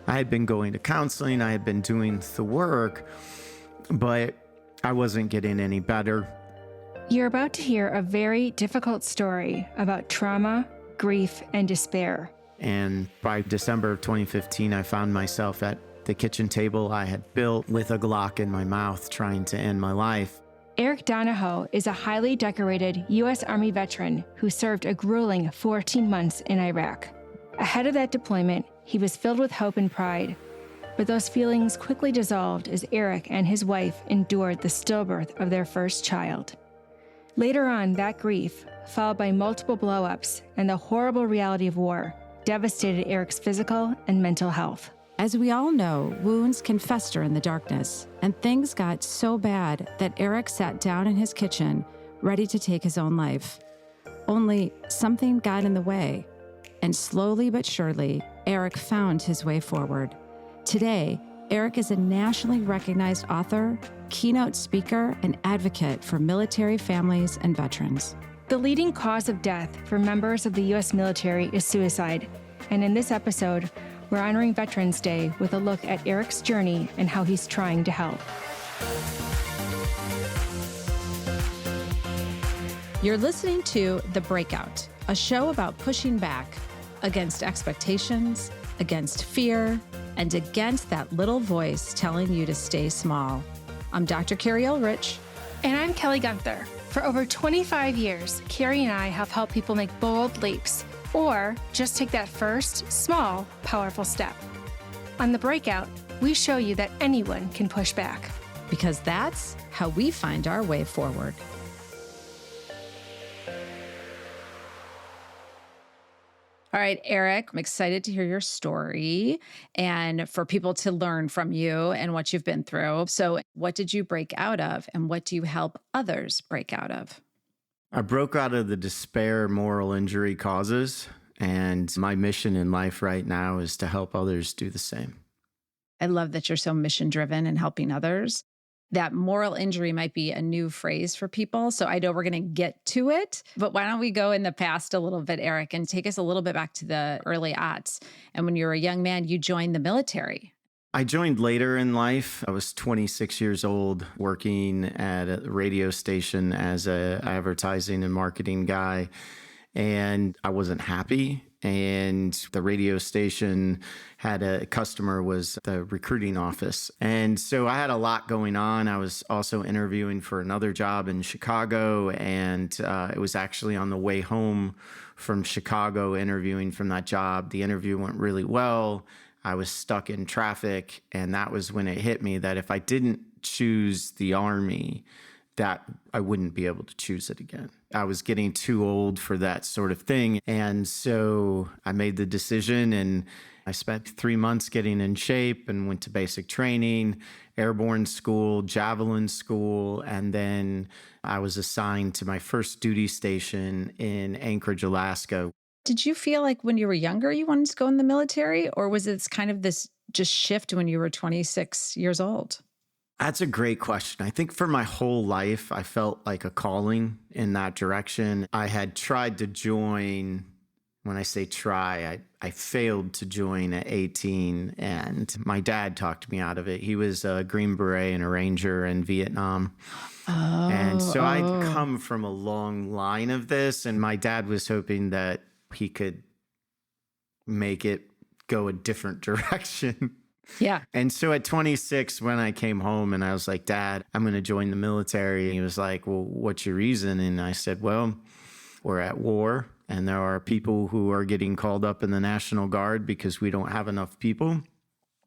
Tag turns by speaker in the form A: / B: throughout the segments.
A: I had been going to counseling, I had been doing the work, but I wasn't getting any better.
B: You're about to hear a very difficult story about trauma, grief, and despair.
A: And by December of 2015, I found myself at the kitchen table I had built with a Glock in my mouth, trying to end my life.
B: Eric Donoho is a highly decorated U.S. Army veteran who served a grueling 14 months in Iraq. Ahead of that deployment, he was filled with hope and pride. But those feelings quickly dissolved as Eric and his wife endured the stillbirth of their first child. Later on, that grief, followed by multiple blow-ups and the horrible reality of war, devastated Eric's physical and mental health.
C: As we all know, wounds can fester in the darkness, and things got so bad that Eric sat down in his kitchen, ready to take his own life. Only something got in the way, and slowly but surely, Eric found his way forward. Today, Eric is a nationally recognized author, keynote speaker, and advocate for military families and veterans.
B: The leading cause of death for members of the U.S. military is suicide, and in this episode, we're honoring Veterans Day with a look at Eric's journey and how he's trying to help.
C: You're listening to The Breakout, a show about pushing back against expectations, against fear, and against that little voice telling you to stay small. I'm Dr. Carrie Ulrich.
B: And I'm Kelly Gunther. For over 25 years, Carrie and I have helped people make bold leaps, or just take that first, small, powerful step. On The Breakout, we show you that anyone can push back.
C: Because that's how we find our way forward. All right, Eric, I'm excited to hear your story and for people to learn from you and what you've been through. So what did you break out of, and what do you help others break out of?
A: I broke out of the despair moral injury causes, and my mission in life right now is to help others do the same.
C: I love that you're so mission-driven and helping others. That moral injury might be a new phrase for people, so I know we're going to get to it, but why don't we go in the past a little bit, Eric, and take us a little bit back to the early aughts. And when you were a young man, you joined the military.
A: I joined later in life. I was 26 years old, working at a radio station as an advertising and marketing guy, and I wasn't happy. And the radio station had a customer was the recruiting office. And so I had a lot going on. I was also interviewing for another job in Chicago. And it was actually on the way home from Chicago interviewing from that job. The interview went really well. I was stuck in traffic. And that was when it hit me that if I didn't choose the Army, that I wouldn't be able to choose it again. I was getting too old for that sort of thing. And so I made the decision, and I spent 3 months getting in shape and went to basic training, airborne school, javelin school, and then I was assigned to my first duty station in Anchorage, Alaska.
C: Did you feel like when you were younger, you wanted to go in the military, or was it kind of this just shift when you were 26 years old?
A: That's a great question. I think for my whole life, I felt like a calling in that direction. I had tried to join. When I say try, I failed to join at 18, and my dad talked me out of it. He was a Green Beret and a Ranger in Vietnam. And so I'd come from a long line of this, and my dad was hoping that he could make it go a different direction.
C: Yeah.
A: And so at 26, when I came home and I was like, Dad, I'm going to join the military. And he was like, well, what's your reason? And I said, well, we're at war, and there are people who are getting called up in the National Guard because we don't have enough people.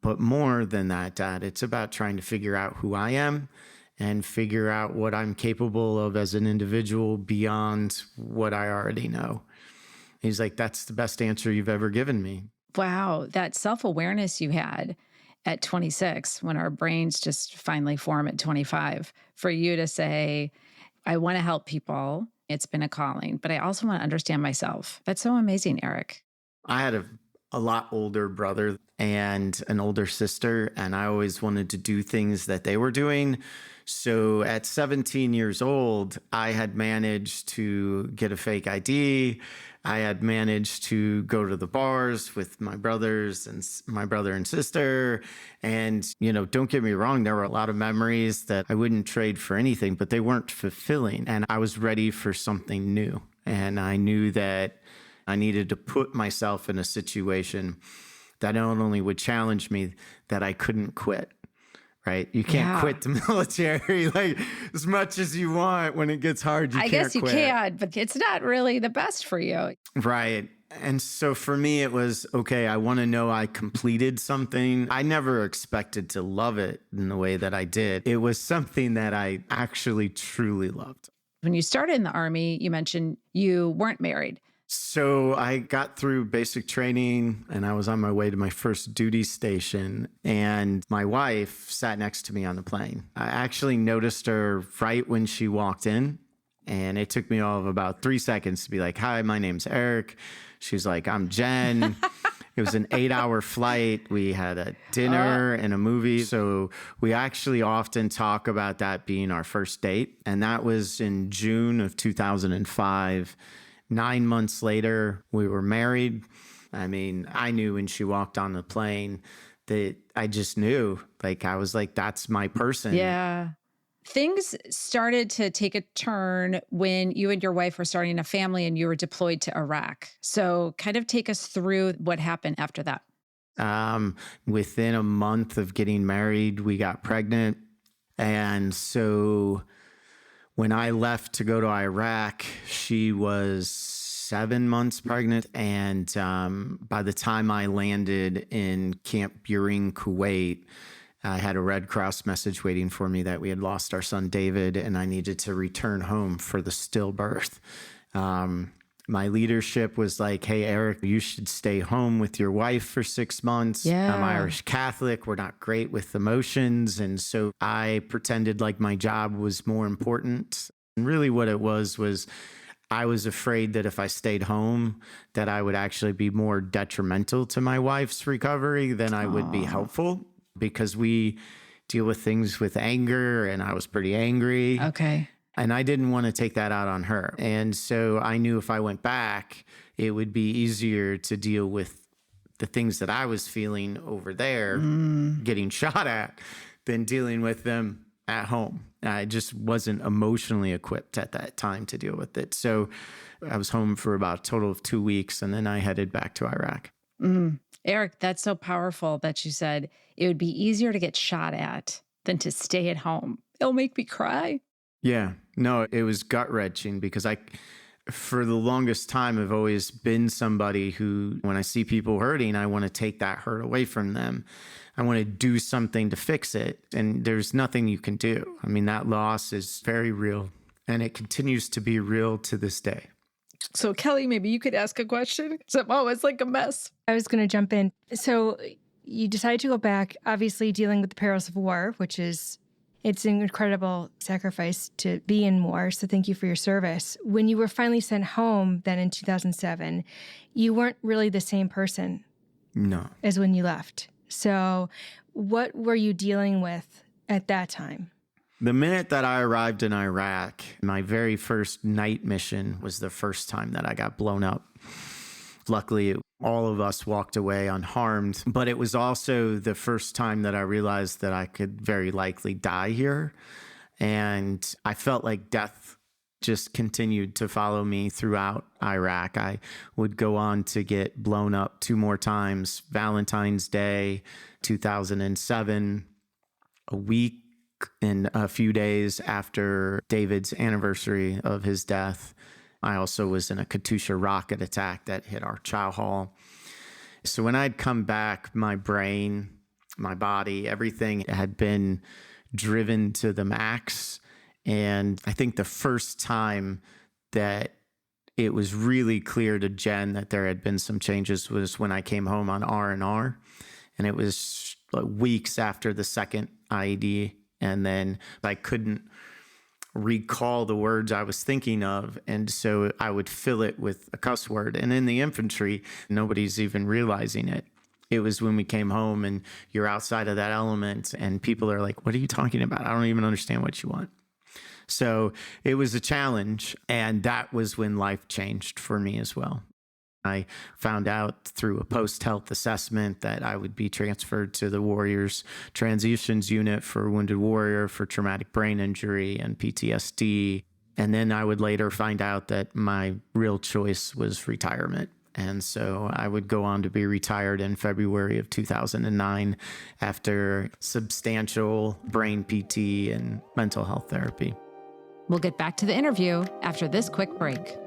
A: But more than that, Dad, it's about trying to figure out who I am and figure out what I'm capable of as an individual beyond what I already know. He's like, that's the best answer you've ever given me.
C: Wow. That self-awareness you had at 26, when our brains just finally form at 25, for you to say, I want to help people. It's been a calling, but I also want to understand myself. That's so amazing, Eric.
A: I had a lot older brother and an older sister, and I always wanted to do things that they were doing. So at 17 years old, I had managed to get a fake ID. I had managed to go to the bars with my brothers and my brother and sister. And, don't get me wrong, there were a lot of memories that I wouldn't trade for anything, but they weren't fulfilling. And I was ready for something new. And I knew that I needed to put myself in a situation that not only would challenge me, that I couldn't quit. Right? You can't quit the military like as much as you want. When it gets hard, you can't quit.
C: I guess you can, but it's not really the best for you.
A: Right. And so for me, it was, okay, I want to know I completed something. I never expected to love it in the way that I did. It was something that I actually truly loved.
C: When you started in the Army, you mentioned you weren't married.
A: So I got through basic training and I was on my way to my first duty station, and my wife sat next to me on the plane. I actually noticed her right when she walked in, and it took me all of about 3 seconds to be like, "Hi, my name's Eric." She's like, "I'm Jen." It was an 8-hour flight. We had a dinner and a movie. So we actually often talk about that being our first date. And that was in June of 2005. 9 months later, we were married. I mean, I knew when she walked on the plane that I just knew, I was like, that's my person.
C: Yeah. Things started to take a turn when you and your wife were starting a family and you were deployed to Iraq. So kind of take us through what happened after that.
A: Within a month of getting married, we got pregnant. And so when I left to go to Iraq, she was 7 months pregnant. And by the time I landed in Camp Buehring, Kuwait, I had a Red Cross message waiting for me that we had lost our son, David, and I needed to return home for the stillbirth. My leadership was like, "Hey, Eric, you should stay home with your wife for 6 months.
C: Yeah.
A: I'm Irish Catholic. We're not great with emotions." And so I pretended like my job was more important. And really what it was I was afraid that if I stayed home, that I would actually be more detrimental to my wife's recovery than I would be helpful, because we deal with things with anger, and I was pretty angry.
C: Okay.
A: And I didn't want to take that out on her. And so I knew if I went back, it would be easier to deal with the things that I was feeling over there, getting shot at, than dealing with them at home. I just wasn't emotionally equipped at that time to deal with it. So I was home for about a total of 2 weeks, and then I headed back to Iraq.
C: Eric, that's so powerful that you said it would be easier to get shot at than to stay at home. It'll make me cry.
A: Yeah, no, it was gut-wrenching because for the longest time, I've always been somebody who, when I see people hurting, I want to take that hurt away from them. I want to do something to fix it. And there's nothing you can do. I mean, that loss is very real, and it continues to be real to this day.
C: So Kelly, maybe you could ask a question. I'm always like a mess.
B: I was going to jump in. So you decided to go back, obviously dealing with the perils of war, it's an incredible sacrifice to be in war. So thank you for your service. When you were finally sent home then in 2007, you weren't really the same person as when you left. So what were you dealing with at that time?
A: The minute that I arrived in Iraq, my very first night mission was the first time that I got blown up. Luckily, all of us walked away unharmed, but it was also the first time that I realized that I could very likely die here. And I felt like death just continued to follow me throughout Iraq. I would go on to get blown up 2 more times. Valentine's Day, 2007, a week and a few days after David's anniversary of his death. I also was in a Katyusha rocket attack that hit our chow hall. So when I'd come back, my brain, my body, everything had been driven to the max. And I think the first time that it was really clear to Jen that there had been some changes was when I came home on R&R. And it was weeks after the second IED. And then I couldn't recall the words I was thinking of. And so I would fill it with a cuss word. And in the infantry, nobody's even realizing it. It was when we came home and you're outside of that element and people are like, "What are you talking about? I don't even understand what you want." So it was a challenge. And that was when life changed for me as well. I found out through a post-health assessment that I would be transferred to the Warriors Transitions Unit for Wounded Warrior for traumatic brain injury and PTSD. And then I would later find out that my real choice was retirement. And so I would go on to be retired in February of 2009 after substantial brain PT and mental health therapy.
C: We'll get back to the interview after this quick break.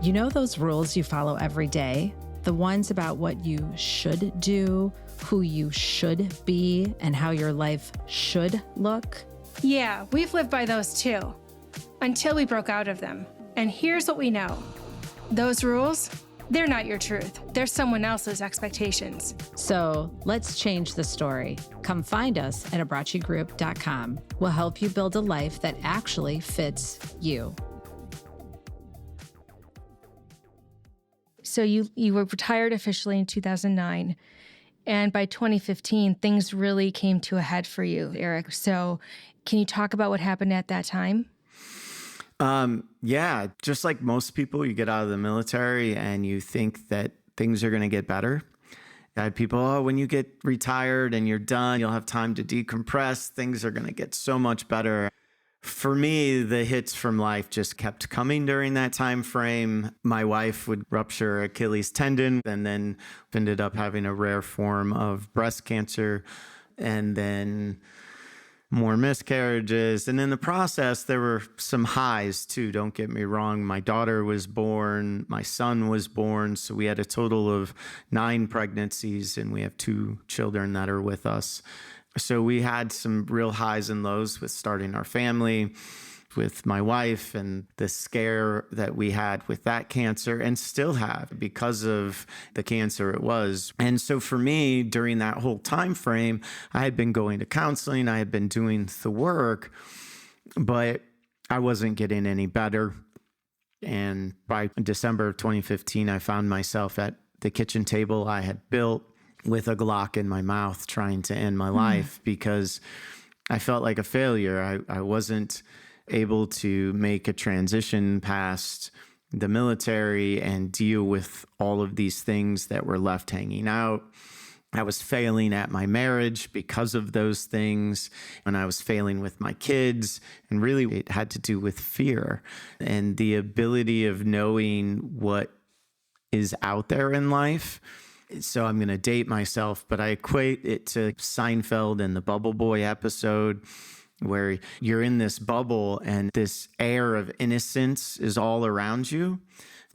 C: You know those rules you follow every day? The ones about what you should do, who you should be, and how your life should look?
B: Yeah, we've lived by those too, until we broke out of them. And here's what we know. Those rules, they're not your truth. They're someone else's expectations.
C: So let's change the story. Come find us at abrachigroup.com. We'll help you build a life that actually fits you.
B: So you were retired officially in 2009. And by 2015, things really came to a head for you, Eric. So can you talk about what happened at that time?
A: Yeah, just like most people, you get out of the military and you think that things are going to get better. I had people, oh, when you get retired and you're done, you'll have time to decompress. Things are going to get so much better. For me, the hits from life just kept coming during that time frame. My wife would rupture Achilles tendon and then ended up having a rare form of breast cancer, and then more miscarriages. And in the process, there were some highs too. Don't get me wrong. My daughter was born, my son was born. So we had a total of 9 pregnancies, and we have 2 children that are with us. So we had some real highs and lows with starting our family, with my wife, and the scare that we had with that cancer and still have because of the cancer it was. And so for me, during that whole time frame, I had been going to counseling, I had been doing the work, but I wasn't getting any better. And by December of 2015, I found myself at the kitchen table I had built with a Glock in my mouth, trying to end my life because I felt like a failure. I wasn't able to make a transition past the military and deal with all of these things that were left hanging out. I was failing at my marriage because of those things, and I was failing with my kids. And really, it had to do with fear and the ability of knowing what is out there in life. So I'm going to date myself, but I equate it to Seinfeld and the Bubble Boy episode where you're in this bubble and this air of innocence is all around you.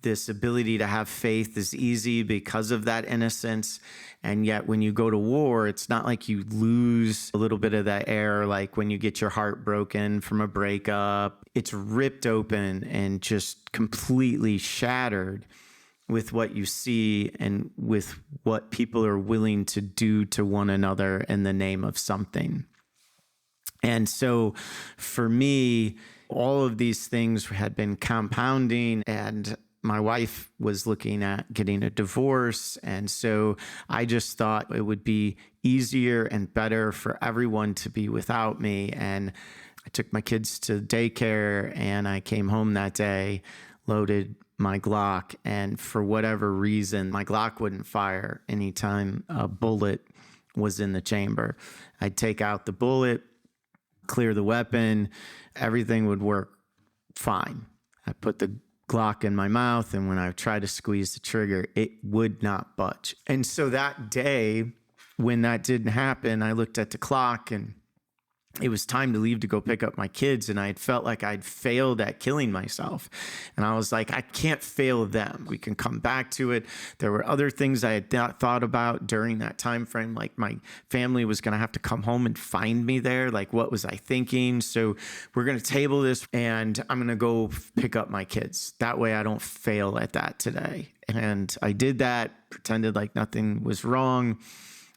A: This ability to have faith is easy because of that innocence. And yet when you go to war, it's not like you lose a little bit of that air, like when you get your heart broken from a breakup. It's ripped open and just completely shattered with what you see and with what people are willing to do to one another in the name of something. And so for me, all of these things had been compounding, and my wife was looking at getting a divorce. And so I just thought it would be easier and better for everyone to be without me. And I took my kids to daycare, and I came home that day, loaded my Glock, and for whatever reason, my Glock wouldn't fire anytime a bullet was in the chamber. I'd take out the bullet, clear the weapon, everything would work fine. I put the Glock in my mouth, and when I tried to squeeze the trigger, it would not budge. And so that day, when that didn't happen, I looked at the clock, and it was time to leave to go pick up my kids. And I had felt like I'd failed at killing myself. And I was like, I can't fail them. We can come back to it. There were other things I had not thought about during that time frame. Like my family was going to have to come home and find me there. Like, what was I thinking? So we're going to table this, and I'm going to go pick up my kids. That way I don't fail at that today. And I did that, pretended like nothing was wrong.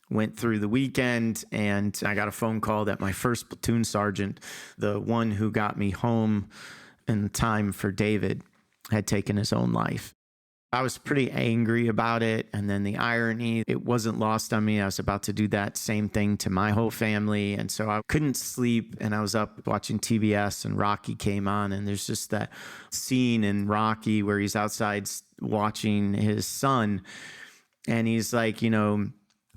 A: Went through the weekend, and I got a phone call that my first platoon sergeant, the one who got me home in time for David, had taken his own life. I was pretty angry about it. And then the irony, it wasn't lost on me. I was about to do that same thing to my whole family. And so I couldn't sleep, and I was up watching TBS, and Rocky came on. And there's just that scene in Rocky where he's outside watching his son. And he's like,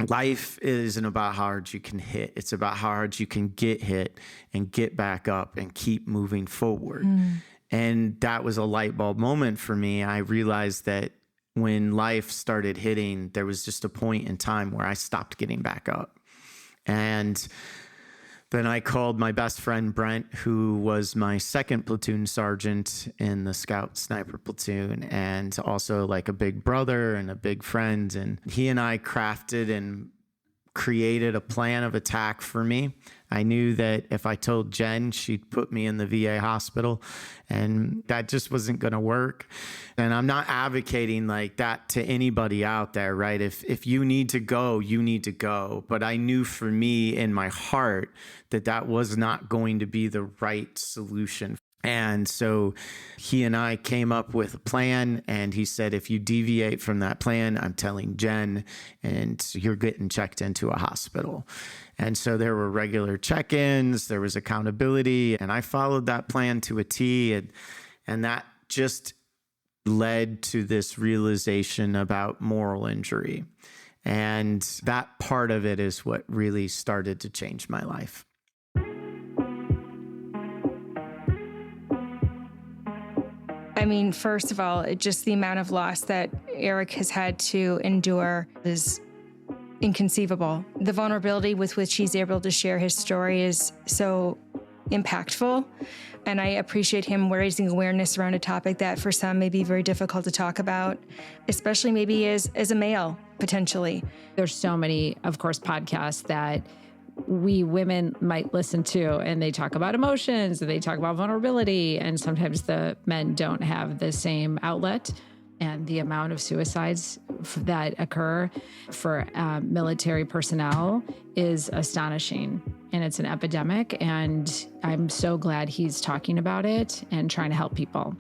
A: life isn't about how hard you can hit. It's about how hard you can get hit and get back up and keep moving forward. And that was a light bulb moment for me. I realized that when life started hitting, there was just a point in time where I stopped getting back up. And then I called my best friend, Brent, who was my second platoon sergeant in the Scout Sniper platoon, and also like a big brother and a big friend. And he and I crafted and created a plan of attack for me. I knew that if I told Jen, she'd put me in the VA hospital, and that just wasn't going to work. And I'm not advocating like that to anybody out there, right? If you need to go, you need to go. But I knew for me in my heart that that was not going to be the right solution. And so he and I came up with a plan, and he said, if you deviate from that plan, I'm telling Jen, and you're getting checked into a hospital. And so there were regular check-ins, there was accountability, and I followed that plan to a T. And that just led to this realization about moral injury. And that part of it is what really started to change my life.
B: I mean, first of all, just the amount of loss that Eric has had to endure is inconceivable. The vulnerability with which he's able to share his story is so impactful. And I appreciate him raising awareness around a topic that for some may be very difficult to talk about, especially maybe as a male, potentially.
C: There's so many, of course, podcasts that we women might listen to, and they talk about emotions and they talk about vulnerability. And sometimes the men don't have the same outlet. And the amount of suicides that occur for military personnel is astonishing. And it's an epidemic. And I'm so glad he's talking about it and trying to help people.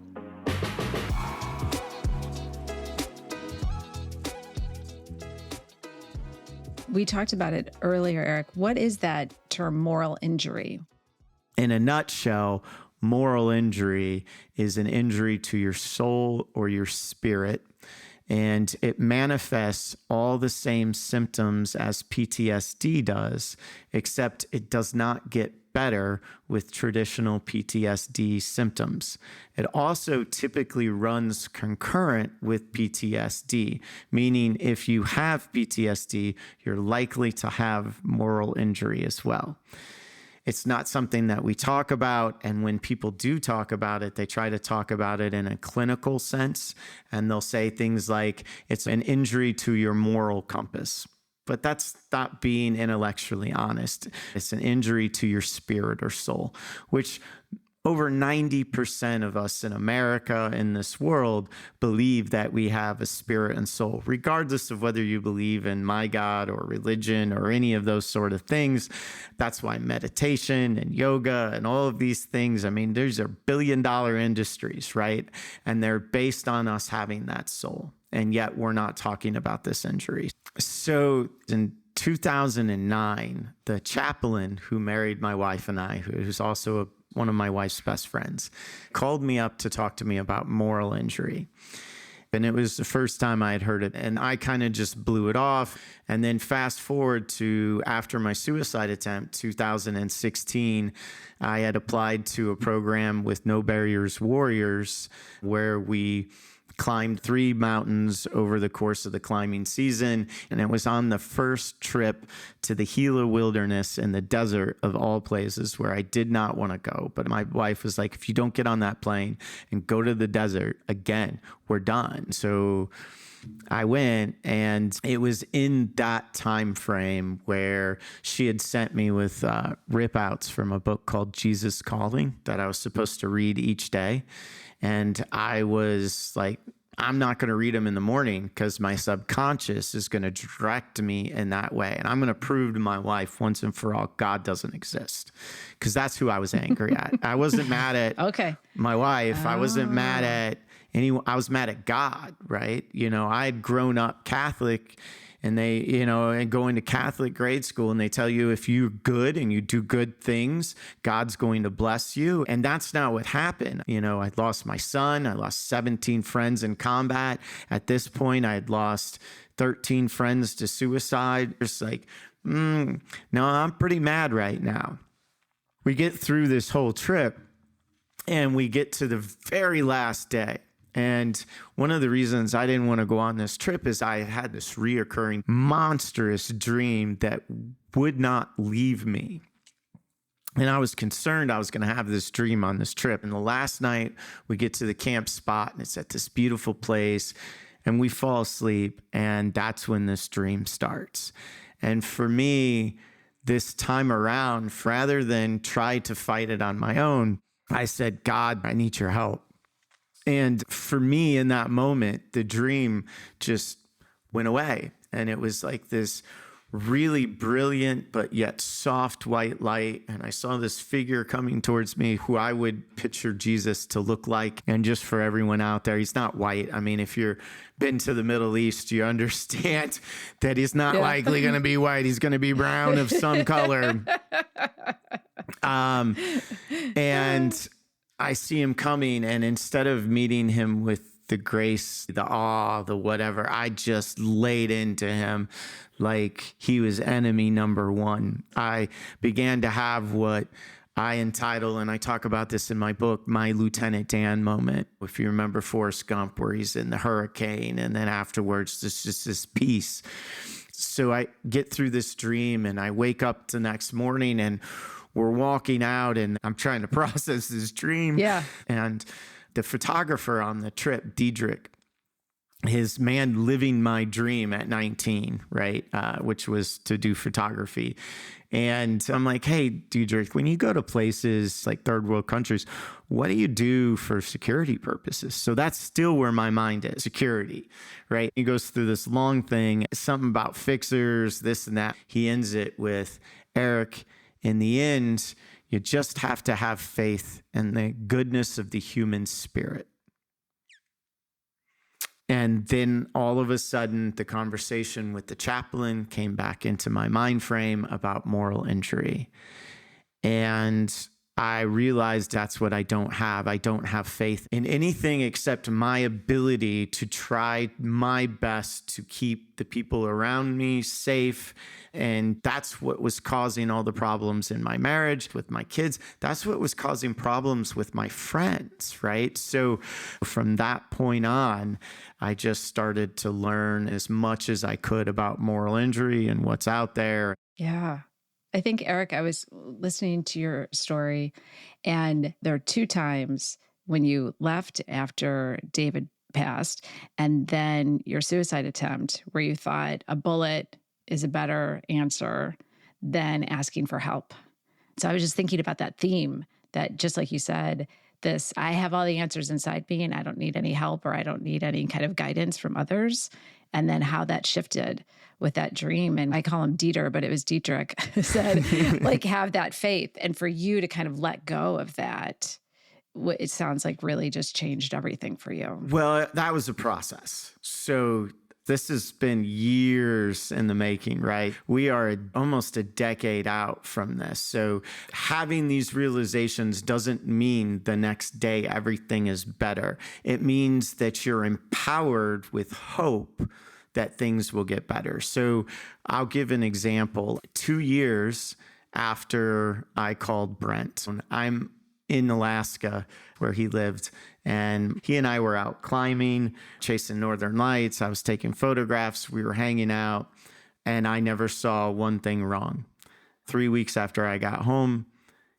C: We talked about it earlier, Eric. What is that term, moral injury?
A: In a nutshell, moral injury is an injury to your soul or your spirit, and it manifests all the same symptoms as PTSD does, except it does not get better with traditional PTSD symptoms. It also typically runs concurrent with PTSD, meaning if you have PTSD, you're likely to have moral injury as well. It's not something that we talk about, and when people do talk about it, they try to talk about it in a clinical sense, and they'll say things like, it's an injury to your moral compass. But that's not being intellectually honest. It's an injury to your spirit or soul, which over 90% of us in America, in this world, believe that we have a spirit and soul, regardless of whether you believe in my God or religion or any of those sort of things. That's why meditation and yoga and all of these things, I mean, these are billion-dollar industries, right? And they're based on us having that soul. And yet we're not talking about this injury. So in 2009, the chaplain who married my wife and I, who's also one of my wife's best friends, called me up to talk to me about moral injury. And it was the first time I had heard it. And I kind of just blew it off. And then fast forward to after my suicide attempt, 2016, I had applied to a program with No Barriers Warriors, where we climbed 3 mountains over the course of the climbing season. And it was on the first trip to the Gila Wilderness in the desert of all places, where I did not want to go. But my wife was like, if you don't get on that plane and go to the desert again, we're done. So I went, and it was in that time frame where she had sent me with rip outs from a book called Jesus Calling that I was supposed to read each day. And I was like, I'm not going to read them in the morning because my subconscious is going to direct me in that way. And I'm going to prove to my wife once and for all, God doesn't exist. Because that's who I was angry at. I wasn't mad at my wife. I wasn't mad at I was mad at God, right? I had grown up Catholic, and and going to Catholic grade school, and they tell you if you're good and you do good things, God's going to bless you. And that's not what happened. I lost my son. I lost 17 friends in combat. At this point, I had lost 13 friends to suicide. It's like, no, I'm pretty mad right now. We get through this whole trip, and we get to the very last day. And one of the reasons I didn't want to go on this trip is I had this reoccurring monstrous dream that would not leave me. And I was concerned I was going to have this dream on this trip. And the last night we get to the camp spot, and it's at this beautiful place, and we fall asleep. And that's when this dream starts. And for me, this time around, rather than try to fight it on my own, I said, God, I need your help. And for me in that moment, the dream just went away. And it was like this really brilliant, but yet soft white light. And I saw this figure coming towards me who I would picture Jesus to look like. And just for everyone out there, he's not white. I mean, if you've been to the Middle East, you understand that he's not likely going to be white. He's going to be brown of some color. And I see him coming, and instead of meeting him with the grace, the awe, the whatever, I just laid into him like he was enemy number one. I began to have what I entitle, and I talk about this in my book, my Lieutenant Dan moment. If you remember Forrest Gump, where he's in the hurricane, and then afterwards, there's just this peace. So I get through this dream, and I wake up the next morning, and we're walking out, and I'm trying to process this dream.
B: Yeah.
A: And the photographer on the trip, Diedrich, his man living my dream at 19, right? Which was to do photography. And I'm like, hey, Diedrich, when you go to places like third world countries, what do you do for security purposes? So that's still where my mind is, security, right? He goes through this long thing, something about fixers, this and that. He ends it with, Eric, in the end, you just have to have faith in the goodness of the human spirit. And then all of a sudden, the conversation with the chaplain came back into my mind frame about moral injury. And I realized that's what I don't have. I don't have faith in anything except my ability to try my best to keep the people around me safe. And that's what was causing all the problems in my marriage with my kids. That's what was causing problems with my friends, right? So from that point on, I just started to learn as much as I could about moral injury and what's out there.
C: Yeah. I think, Eric, I was listening to your story, and there are 2 times when you left after David passed, and then your suicide attempt where you thought a bullet is a better answer than asking for help. So I was just thinking about that theme, that just like you said, I have all the answers inside me and I don't need any help, or I don't need any kind of guidance from others. And then how that shifted with that dream. And I call him Dieter, but it was Dietrich said, like, have that faith. And for you to kind of let go of that, it sounds like really just changed everything for you.
A: Well, that was a process. So this has been years in the making, right? We are almost a decade out from this. So having these realizations doesn't mean the next day everything is better. It means that you're empowered with hope that things will get better. So I'll give an example. 2 years after I called Brent, I'm in Alaska where he lived, and he and I were out climbing, chasing northern lights. I was taking photographs. We were hanging out, and I never saw one thing wrong. 3 weeks after I got home,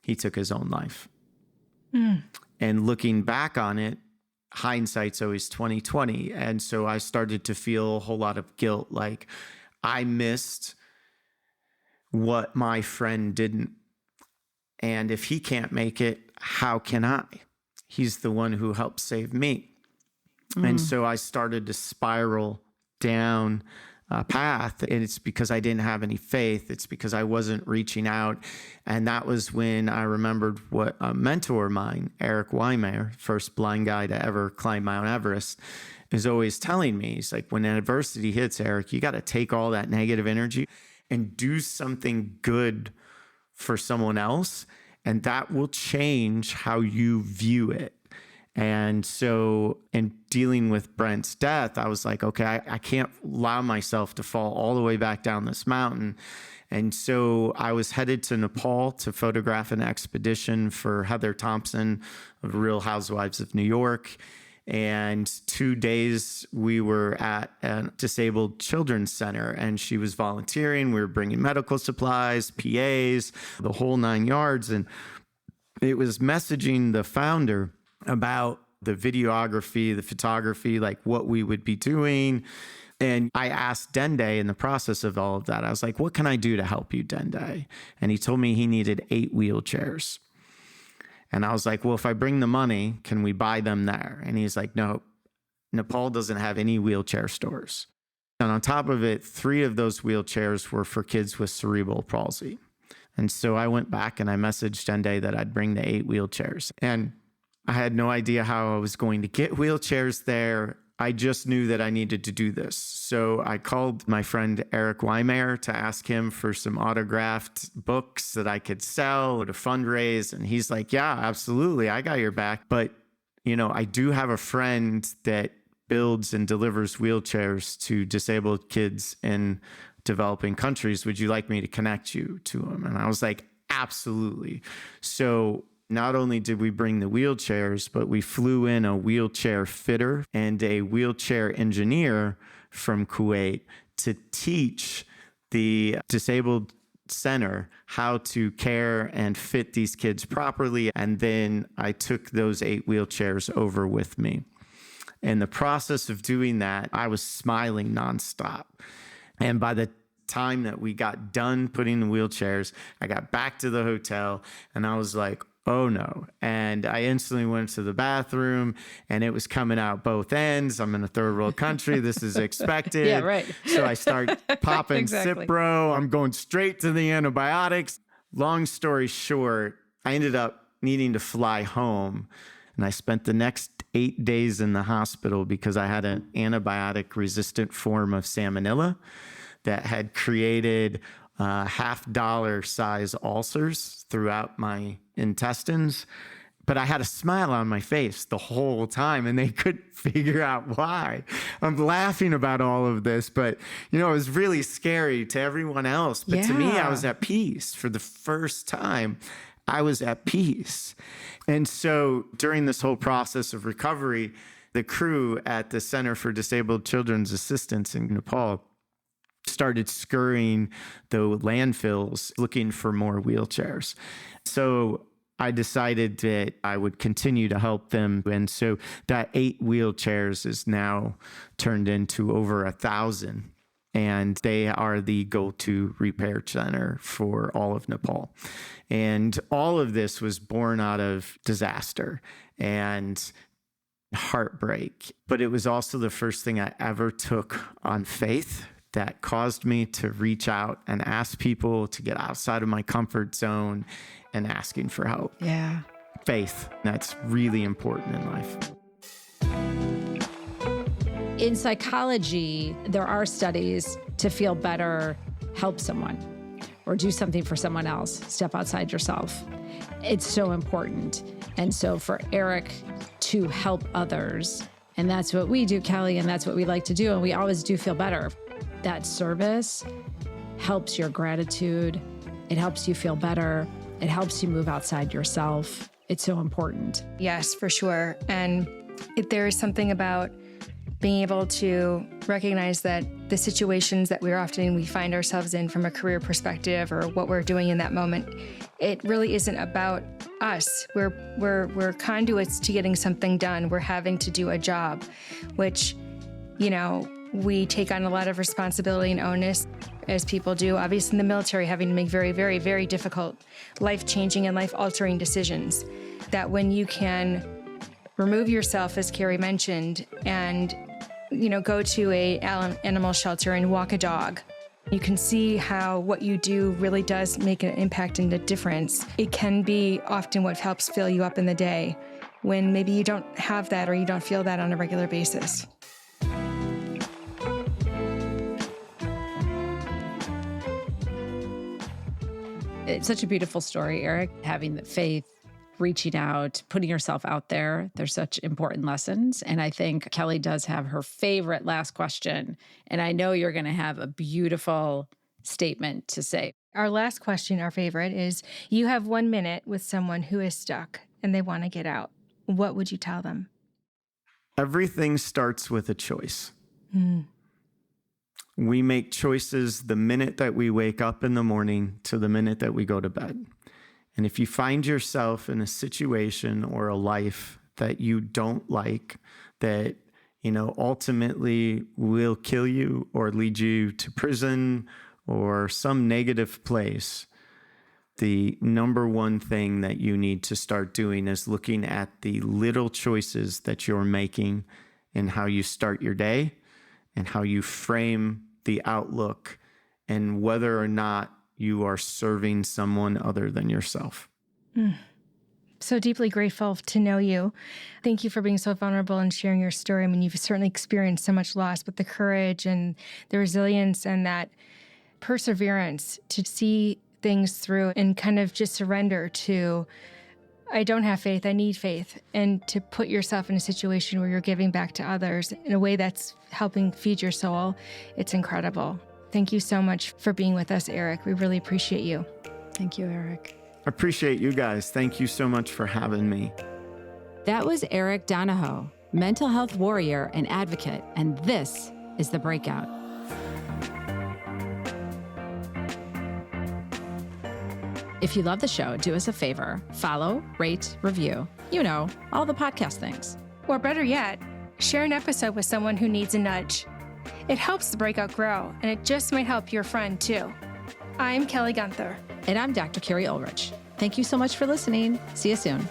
A: he took his own life. And looking back on it, hindsight's always 20/20. And so I started to feel a whole lot of guilt, like I missed what my friend didn't. And if he can't make it, how can I? He's the one who helped save me. And so I started to spiral down path. And it's because I didn't have any faith. It's because I wasn't reaching out. And that was when I remembered what a mentor of mine, Eric Donoho, first blind guy to ever climb Mount Everest, is always telling me. He's like, when adversity hits, Eric, you got to take all that negative energy and do something good for someone else. And that will change how you view it. And so in dealing with Brent's death, I was like, okay, I can't allow myself to fall all the way back down this mountain. And so I was headed to Nepal to photograph an expedition for Heather Thompson of Real Housewives of New York. And 2 days we were at a disabled children's center, and she was volunteering. We were bringing medical supplies, PAs, the whole 9 yards. And it was messaging the founder about the videography, the photography, like what we would be doing. And I asked Dende in the process of all of that, I was like, what can I do to help you, Dende? And he told me he needed 8 wheelchairs. And I was like, well, if I bring the money, can we buy them there? And he's like, no, Nepal doesn't have any wheelchair stores. And on top of it, 3 of those wheelchairs were for kids with cerebral palsy. And so I went back and I messaged Dende that I'd bring the 8 wheelchairs. And I had no idea how I was going to get wheelchairs there. I just knew that I needed to do this. So I called my friend Eric Donoho to ask him for some autographed books that I could sell to fundraise. And he's like, yeah, absolutely. I got your back. But, you know, I do have a friend that builds and delivers wheelchairs to disabled kids in developing countries. Would you like me to connect you to him? And I was like, absolutely. So not only did we bring the wheelchairs, but we flew in a wheelchair fitter and a wheelchair engineer from Kuwait to teach the disabled center how to care and fit these kids properly. And then I took those 8 wheelchairs over with me. In the process of doing that, I was smiling nonstop. And by the time that we got done putting the wheelchairs, I got back to the hotel and I was like, oh no. And I instantly went to the bathroom and it was coming out both ends. I'm in a third world country. This is expected.
B: Yeah, right.
A: So I start popping
B: Exactly.
A: Cipro. I'm going straight to the antibiotics. Long story short, I ended up needing to fly home. And I spent the next 8 days in the hospital because I had an antibiotic resistant form of salmonella that had created $50 size ulcers throughout my intestines. But I had a smile on my face the whole time and they couldn't figure out why. I'm laughing about all of this, but you know, it was really scary to everyone else. But to me, I was at peace. For the first time, I was at peace. And so during this whole process of recovery, the crew at the Center for Disabled Children's Assistance in Nepal started scurrying the landfills looking for more wheelchairs. So I decided that I would continue to help them. And so that 8 wheelchairs is now turned into over 1,000. And they are the go-to repair center for all of Nepal. And all of this was born out of disaster and heartbreak. But it was also the first thing I ever took on faith that caused me to reach out and ask people to get outside of my comfort zone and asking for help.
B: Yeah.
A: Faith, that's really important in life.
C: In psychology, there are studies to feel better, help someone, or do something for someone else, step outside yourself. It's so important. And so for Eric to help others, and that's what we do, Kelly, and that's what we like to do, and we always do feel better. That service helps your gratitude. It helps you feel better. It helps you move outside yourself. It's so important.
B: Yes, for sure. And there is something about being able to recognize that the situations that we find ourselves in from a career perspective or what we're doing in that moment, it really isn't about us. We're conduits to getting something done. We're having to do a job, which, you know, we take on a lot of responsibility and onus, as people do, obviously in the military, having to make very, very, very difficult, life-changing and life-altering decisions. That when you can remove yourself, as Carrie mentioned, and go to a animal shelter and walk a dog. You can see how what you do really does make an impact and a difference. It can be often what helps fill you up in the day when maybe you don't have that or you don't feel that on a regular basis.
C: It's such a beautiful story, Eric, having the faith, reaching out, putting yourself out there. There's such important lessons. And I think Kelly does have her favorite last question. And I know you're going to have a beautiful statement to say.
B: Our last question, our favorite, is you have 1 minute with someone who is stuck and they want to get out. What would you tell them?
A: Everything starts with a choice. We make choices the minute that we wake up in the morning to the minute that we go to bed. And if you find yourself in a situation or a life that you don't like, that, ultimately will kill you or lead you to prison or some negative place, the number one thing that you need to start doing is looking at the little choices that you're making and how you start your day and how you frame the outlook and whether or not you are serving someone other than yourself.
B: So deeply grateful to know you. Thank you for being so vulnerable and sharing your story. I mean, you've certainly experienced so much loss, but the courage and the resilience and that perseverance to see things through and kind of just surrender to, I don't have faith, I need faith, and to put yourself in a situation where you're giving back to others in a way that's helping feed your soul. It's incredible. Thank you so much for being with us, Eric. We really appreciate you.
C: Thank you, Eric.
A: I appreciate you guys. Thank you so much for having me.
C: That was Eric Donoho, mental health warrior and advocate, and this is The Breakout. If you love the show, do us a favor. Follow, rate, review. All the podcast things.
B: Or better yet, share an episode with someone who needs a nudge. It helps The Breakout grow, and it just might help your friend too. I'm Kelly Gunther.
C: And I'm Dr. Carrie Ulrich. Thank you so much for listening. See you soon.